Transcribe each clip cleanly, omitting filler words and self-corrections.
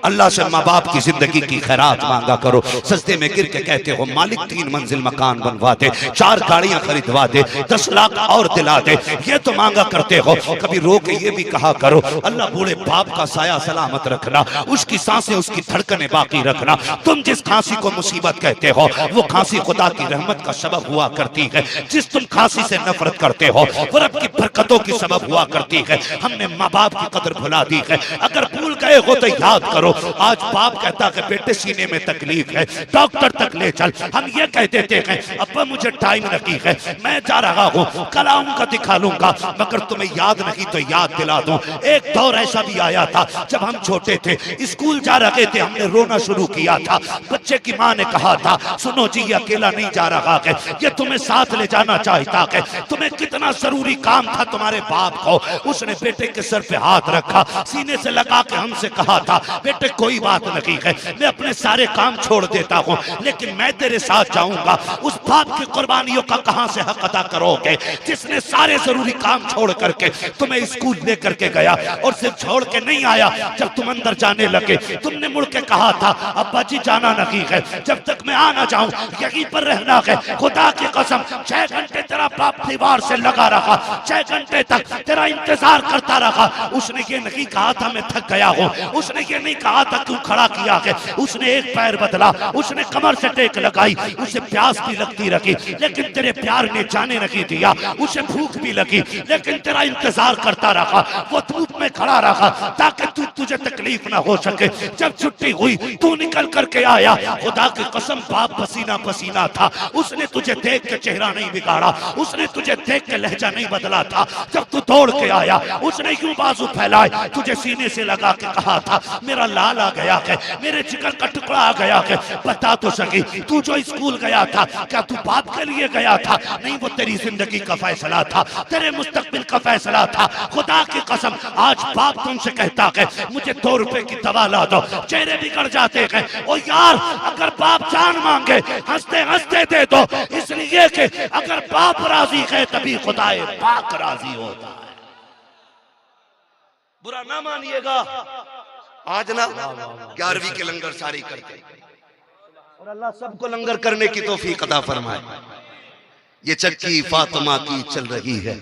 अल्लाह से माँ बाप की जिंदगी की खैरात मांगा करो। सजदे में गिर के कहते हो मालिक 3 मंजिल मकान बनवा दे, 4 गाड़ियां खरीदवा दे, 10 लाख और दिला दे, ये तो मांगा करते हो। कभी रो के ये भी कहा करो अल्लाह बूढ़े बाप का साया सलामत रखना, उसकी सांसें उसकी धड़कनें बाकी रखना। तुम जिस खांसी को मुसीबत कहते हो वो खांसी खुदा की रहमत का सबब हुआ करती है। जिस तुम खांसी से नफरत करते हो वो रब की बरकतों की सबब हुआ करती है। हमने माँ बाप की कदर भुला दी है। अगर भूल गए हो तो याद करो, आज बाप कहता है बेटे सीने में तकलीफ है, डॉक्टर तक ले चल। हम ये कह देते हैं अब्बा मुझे टाइम लगी है, मैं जा रहा हूँ, कल आऊंगा दिखा लूंगा। मगर तुम्हें याद नहीं तो याद दिला दूं, एक दौर ऐसा भी आया था जब हम छोटे थे, स्कूल जा रहे थे, हमने रोना शुरू किया था। बच्चे की माँ ने कहा था सुनो जी ये अकेला नहीं जा रहा है, ये तुम्हें साथ ले जाना चाहता है। तुम्हें कितना जरूरी काम था तुम्हारे बाप को। उसने बेटे के सर पे हाथ रखा, सीने से लगा के हमसे कहा था बेटे कोई बात नहीं है, मैं अपने सारे काम छोड़ देता हूँ लेकिन मैं तेरे साथ जाऊंगा। उस बाप की कुर्बानियों का कहां से हक अदा करोगे जिसने सारे जरूरी काम छोड़ करके तुम्हें स्कूल लेकर के गया, और सिर्फ छोड़ के नहीं आया, जब तुम अंदर जाने लगे तुमने मुड़ के कहा था अब्बा जी जाना नहीं है, जब तक मैं आ ना जाऊं यहीं पर रहना है। खुदा की कसम 6 घंटे तेरा बाप दीवार से लगा रहा, 6 घंटे तक तेरा इंतजार करता रहा। उसने ये नहीं कहा था मैं थक गया हूँ, उसने ये नहीं कहा था क्यों खड़ा किया है, उसने एक पैर बदला, उसने कमर से टेक लगाई, उसे प्यास भी लगती रही लेकिन तेरे प्यार ने जाने नहीं दिया। उसे भूख भी लगी लेकिन तेरा इंतजार करता रहा, वो धूप में खड़ा रहा ताकि तुझे तकलीफ ना हो सके। जब छुट्टी हुई तू निकल करके आया, खुदा की कसम बाप पसीना पसीना था, उसने तुझे देख के चेहरा नहीं बिगाड़ा, उसने तुझे देख के लहजा नहीं बदला था। जब तू दौड़ के आया उसने यूं बाजू फैलाए तुझे सीने से लगा के कहा था मेरा लाल आ गया है, मेरे जिगर का टुकड़ा आ गया है, बता तो सकी तू जो स्कूल गया था क्या तू बाप के लिए गया था? नहीं, वो तेरी जिंदगी का फैसला था, तेरे मुस्तकबिल का फैसला था। खुदा की कसम आज बाप तुमसे कहता है मुझे 2 रुपए की दवा ला दो, चेहरे बिगड़ जाते हैं। ओ यार अगर बाप जान मांगे हंसते हंसते दे दो, इसलिए कि अगर बाप राजी है तभी खुदाए पाक राजी होता है। बुरा ना मानिएगा, आज ना 11वीं के लंगर सारी करते और अल्लाह सबको लंगर करने की तौफीक अता फरमाए। ये चक्की फातिमा की चल रही है,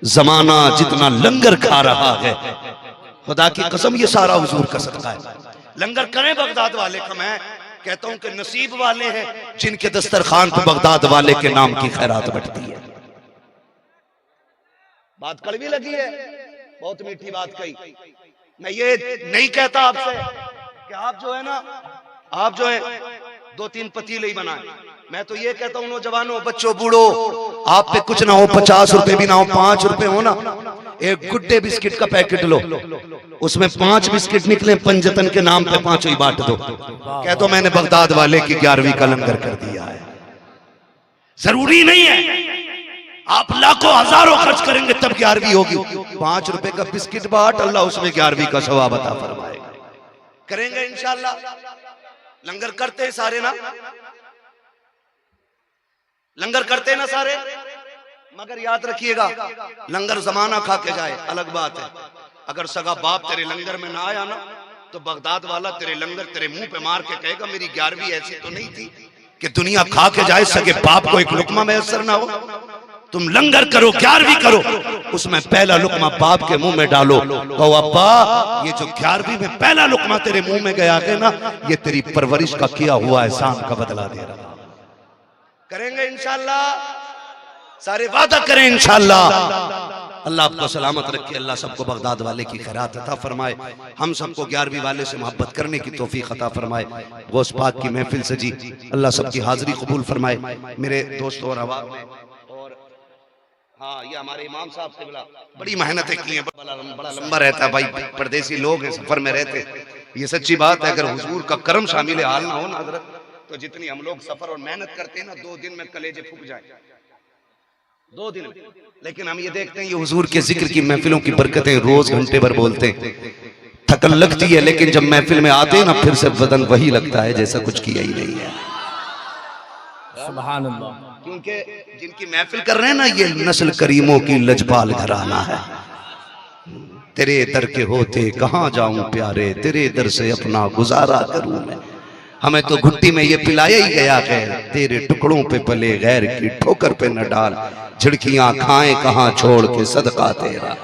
जमाना जितना लंगर खा रहा है, खुदा की कसम ये सारा हुजूर का सदका है। लंगर करें बगदाद वाले का, मैं कहता हूं कि नसीब वाले हैं जिनके दस्तरखान पे बगदाद वाले के नाम की खैरात बढ़ती है। बात कड़वी लगी है, बहुत मीठी बात कही। मैं ये नहीं कहता आपसे कि आप जो है ना, आप जो है 2-3 पतीले ही बनाए। मैं तो ये कहता हूँ नौजवानों, बच्चों, बूढ़ो, आप पे कुछ ना हो, 50 रुपए भी ना हो, 5 रुपए हो ना, एक गुड्डे बिस्किट का पैकेट लो, उसमें 5 बिस्किट निकले, पंजतन के नाम पे 5 ही बांट दो, कह दो मैंने बगदाद वाले की 11वीं का लंगर कर दिया है। जरूरी नहीं है आप लाखों हजारों खर्च करेंगे तब 11वीं होगी। 5 रुपए का बिस्किट बांट, अल्लाह उसमें 11वीं का सवाब अता फरमाएगा। करेंगे इंशाअल्लाह, लंगर करते हैं सारे ना, लंगर करते ना सारे, मगर याद रखिएगा लंगर जमाना खा के जाए अलग बात है। अगर सगा बाप तेरे लंगर में ना आया ना तो बगदाद वाला तेरे लंगर तेरे मुंह पे मार के कहेगा मेरी 11वीं ऐसी तो नहीं थी कि दुनिया खा के जाए, सगे बाप को एक लुकमा मैसर ना हो। तुम लंगर करो, 11वीं करो, उसमें पहला लुकमा बाप के मुंह में डालो, कहो अब्बा ये जो 11वीं में पहला लुकमा तेरे मुंह में गया है ना, ये तेरी परवरिश का किया हुआ एहसान का बदला दे रहा। करेंगे इंशाअल्लाह, सारे वादा करें इंशाअल्लाह। अल्लाह आपको सलामत रखे, अल्लाह सबको बगदाद वाले की खैरात अता फरमाए, हम सबको 11वीं वाले से मोहब्बत करने की तौफीक अता फरमाए। गौस पाक की महफिल से जी अल्लाह सबकी हाजिरी कबूल फरमाए। मेरे दोस्तों और अहबाब में, और हाँ ये हमारे इमाम साहब से बड़ी मेहनतें की हैं, बड़ा लंबा रहता है भाई, परदेसी लोग हैं, सफर में रहते, ये सच्ची बात है। अगर हुजूर का करम शामिल हाल ना हो ना हजरत, तो जितनी हम लोग सफर और मेहनत करते हैं ना, 2 दिन में कलेजे फूक जाए, 2 दिन में। लेकिन हम ये देखते हैं ये हुजूर के जिक्र की महफिलों की बरकतें, रोज घंटे भर बोलते हैं, थकन लगती है, लेकिन जब महफिल में आते हैं ना फिर से बदन वही लगता है जैसा कुछ किया ही नहीं है। सुभान अल्लाह। क्योंकि जिनकी महफिल कर रहे हैं ना, ये नस्ल करीमों की लजपाल घराना है। तेरे दर के होते कहाँ जाऊं प्यारे, तेरे दर से अपना गुजारा करूं मैं। हमें तो घुट्टी में ये पिलाया ही गया है, तेरे टुकड़ों पे पले गैर की ठोकर पे न डाल, झिड़कियां खाएं कहाँ छोड़ के सदका तेरा।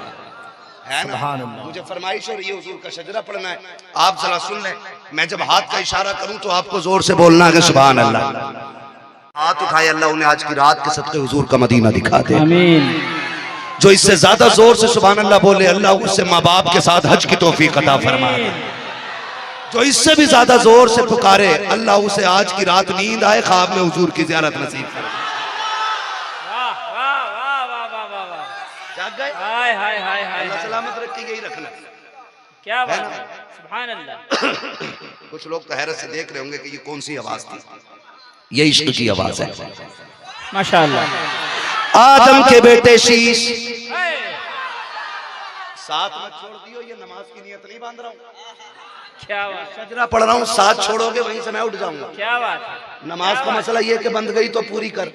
है ना? मुझे फरमाइश हो रही है हुजूर का शजरा पढ़ना है, आप जरा सुन लें। मैं जब हाथ का इशारा करूं तो आपको जोर से बोलना है सुभान अल्लाह। हाथ उठाए, अल्लाह उन्हें आज की रात के सदके हुजूर का मदीना दिखा दे। आमीन। जो इससे ज्यादा जोर से सुभान अल्लाह बोले, अल्लाह उससे माँ बाप के साथ हज की तौफीक अता फरमाए। जो इससे भी ज्यादा जोर से पुकारे, अल्लाह उसे आज की रात नींद आए, ख्वाब में हुजूर की ज़ियारत नसीब करे। हाय हाय हाय हाय, अल्लाह सलामत रखे, यही रखना। क्या बात है, सुभान अल्लाह। कुछ लोग तो हैरत से देख रहे होंगे कि ये कौन सी आवाज थी। ये इश्क की आवाज है माशाअल्लाह। आदम के बेटे शीश, साथ में छोड़ दियो, ये नमाज की नियत नहीं बांध रहा हूँ। क्या बात, सजरा पढ़ रहा हूँ, साथ छोड़ोगे वहीं से मैं उठ जाऊंगा। क्या बात है। नमाज का मसला ये कि बंद गई तो पूरी कर,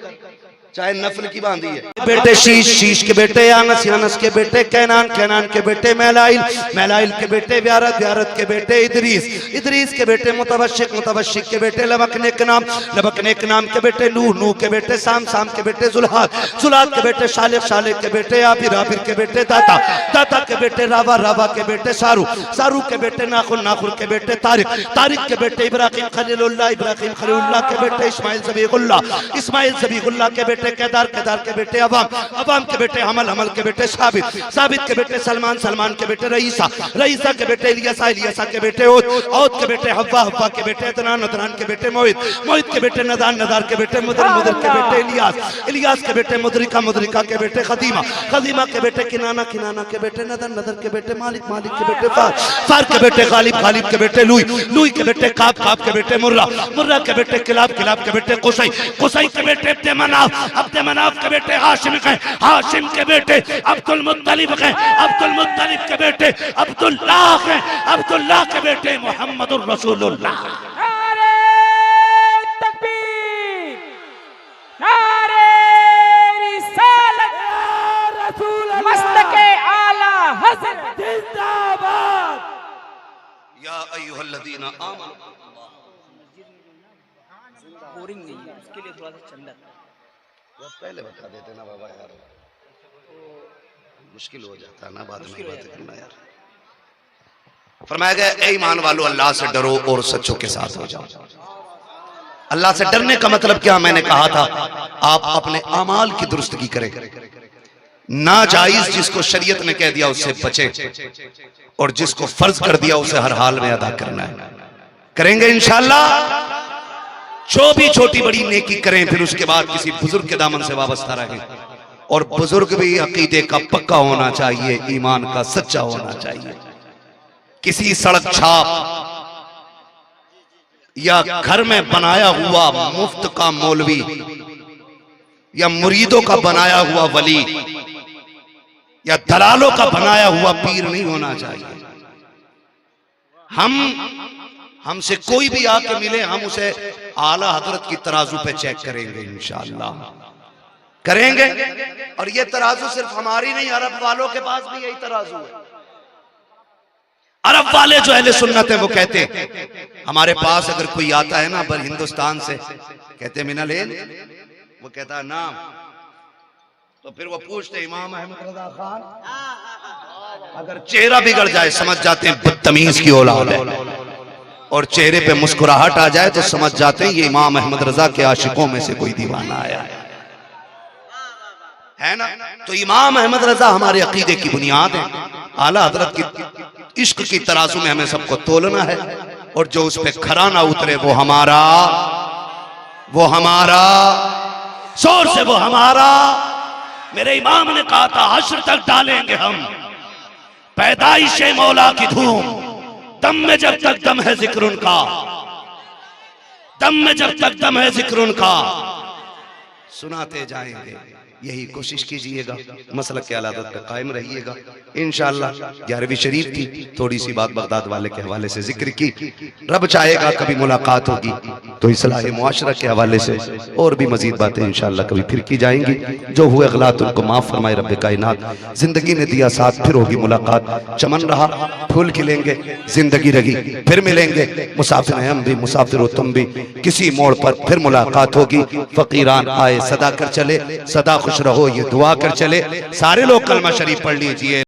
चाहे नफल की बांधी है। बेटे शीश, शीश के बेटे यानस, यानस के बेटे कैनान, कैनान के बेटे मैलाइल, मैलाइल के बेटे व्यारत, व्यारत के बेटे इदरीस, इदरीस के बेटे मुतवशिक, मुतवशिक के बेटे लबकनेक नाम, लबकनेक नाम के बेटे नूह, नूह के बेटे साम, साम के बेटे जुल्हाद, जुल्हाद के बेटे शालिक, शालिक के बेटे आबिर, आबिर के बेटे दाता, दाता के बेटे रावा, रावा के बेटे सारू, सारू के बेटे नाखुर, नाखुर के बेटे तारिक, तारिक के बेटे इब्राहिम खलीलुल्लाह, इब्राहिम खलीलुल्लाह के बेटे इस्माइल ज़बीहुल्लाह, इस्माइल ज़बीहुल्लाह के बेटे केदार, केदार के बेटे अवाम, अवाम के बेटे हमल, हमल के बेटे साबित, साबित के बेटे सलमान, सलमान के बेटे रईसा, रईसा के बेटे इलियासा, इलियासा के बेटे ओद, ओद के बेटे हव्वा, हव्वा के बेटे अदनान, अदनान के बेटे मोहित, मोहित के बेटे नदान, नदार के बेटे मुदर, मुदर के बेटे इलियास, इलियास के बेटे मुदरिका, मुदरिका के बेटे खदीमा, खदीमा के बेटे किनाना, किनाना के बेटे नदर, नदर के बेटे मालिक, मालिक के बेटे फार, फार के बेटे गालिब, गालिब के बेटे लुई, लुई के बेटे काब, काब के बेटे मुर्रा, मुर्रा के बेटे किलाब, किलाब के बेटे कुसै, कुसै के बेटे अब्दे मनाफ, अब्दे मनाफ के बेटे हाशिम के, हाशिम के बेटे अब्दुल मुत्तलिब के, अब्दुल मुत्तलिब के बेटे अब्दुल्लाह के, अब्दुल्लाह के बेटे मोहम्मदुर रसूलुल्लाह। नारे तकबीर, नारे रिसालत, मस्तके आला हज़रत जिंदाबाद। या अय्युहल्लज़ीना आमनू, बोरिंग नहीं है, उसके लिए थोड़ा सा चंदा पहले बता देते ना बाबा, यार मुश्किल हो जाता है ना बाद में बात करना यार। फरमाया गया ए ईमान वालों, अल्लाह से डरो और सच्चों के साथ हो जाओ। अल्लाह से डरने का मतलब क्या, मैंने कहा था आप अपने अमाल की दुरुस्तगी करें, नाजायज जिसको शरीयत ने कह दिया उससे बचे, और जिसको फर्ज कर दिया उसे हर हाल में अदा करना है। करेंगे इंशाअल्लाह। जो भी छोटी बड़ी नेकी करें, फिर उसके बाद किसी बुजुर्ग के दामन से वाबस्ता रहें, और बुजुर्ग भी अकीदे का पक्का होना चाहिए, ईमान का सच्चा होना चाहिए। किसी सड़क छाप या घर में बनाया हुआ मुफ्त का मौलवी या मुरीदों का बनाया हुआ वली या दलालों का बनाया हुआ पीर नहीं होना चाहिए। हमसे कोई भी आके मिले, हम उसे आला हजरत की तराजू पे चेक करेंगे, इंशाअल्लाह करेंगे। और ये तराजू सिर्फ हमारी नहीं, अरब वालों के पास भी यही तराजू है। अरब वाले जो अहले सुन्नत है वो कहते हैं, हमारे पास अगर कोई आता है ना पर हिंदुस्तान से, कहते मिनल है, वो कहता है नाम, तो फिर वो पूछते इमाम अहमद रजा खान, अगर चेहरा बिगड़ जाए समझ जाते हैं बदतमीज की औलाद है, और चेहरे पे मुस्कुराहट आ जाए तो समझ जाते हैं ये इमाम अहमद रजा के आशिकों में से कोई दीवाना आया है ना। तो इमाम अहमद रजा हमारे अकीदे की बुनियाद है। आला हजरत की इश्क की तराजू में हमें सबको तोलना है, और जो उस पे खरा ना उतरे वो हमारा, वो हमारा, जोर से वो हमारा। मेरे इमाम ने कहा था हश्र तक डालेंगे हम पैदाइश मौला की धूम, दम में जब तक दम है जिक्र उनका, दम में जब तक दम है जिक्र उनका, सुनाते जाएंगे यही कोशिश कीजिएगा, मसलक के अलादत पे कायम रहिएगा इंशाअल्लाह। 11वीं शरीफ की थोड़ी सी बात बगदाद वाले के हवाले से जिक्र की। रब चाहेगा कभी मुलाकात होगी तो इस्लाह मुआशरा के हवाले से और भी मजीद बातें इंशाअल्लाह कभी फिर की जाएंगी। जो हुए गलत उनको माफ फरमाए रब कायनात। जिंदगी ने दिया साथ, फिर होगी मुलाकात। चमन रहा फूल खिलेंगे, जिंदगी रही फिर मिलेंगे। मुसाफिर हैं हम भी, मुसाफिर हो तुम भी, किसी मोड़ पर फिर मुलाकात होगी। फकीरान आए सदा कर चले, सदा खुश रहो ये दुआ कर चले। सारे लोग कलमा शरीफ पढ़ लीजिए।